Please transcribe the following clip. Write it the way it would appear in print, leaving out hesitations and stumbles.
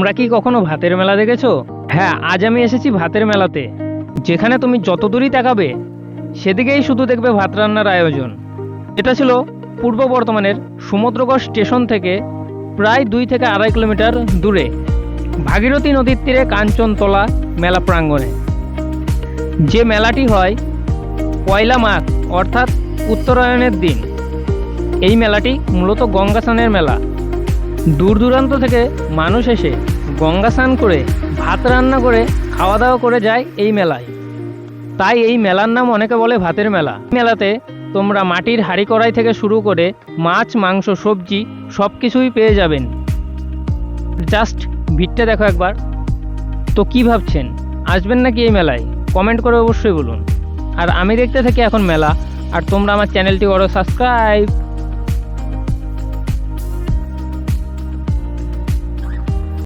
তোমরা কি কখনো ভাতের মেলা দেখেছো? হ্যাঁ, আজ আমি এসেছি ভাতের মেলাতে, যেখানে তুমি যত দূরই তাকাবে সেদিকেই শুধু দেখবে ভাত রান্নার আয়োজন। এটা ছিল পূর্ব বর্ধমানের সমুদ্রগড় স্টেশন থেকে প্রায় 2 থেকে 2.5 কিলোমিটার দূরে, ভাগীরথী নদীর তীরে কাঞ্চনতলা মেলা প্রাঙ্গণে। যে মেলাটি হয় পয়লা মাঘ অর্থাৎ উত্তরায়ণের দিন। এই মেলাটি মূলত গঙ্গা স্নানের মেলা। দূর দূরান্ত থেকে মানুষ এসে গঙ্গা স্নান করে ভাত রান্না করে খাওয়া দাওয়া করে যায় এই মেলায়। তাই এই মেলার নাম অনেকে বলে ভাতের মেলা। মেলাতে তোমরা মাটির হাঁড়ি কড়াই থেকে শুরু করে মাছ, মাংস, সবজি সব কিছুই পেয়ে যাবেন। জাস্ট ভিড়টা দেখো একবার। তো কি ভাবছেন, আসবেন নাকি এই মেলায়? কমেন্ট করে অবশ্যই বলুন। আর আমি দেখতে থাকি এখন মেলা, আর তোমরা আমার চ্যানেলটি করো সাবস্ক্রাইব।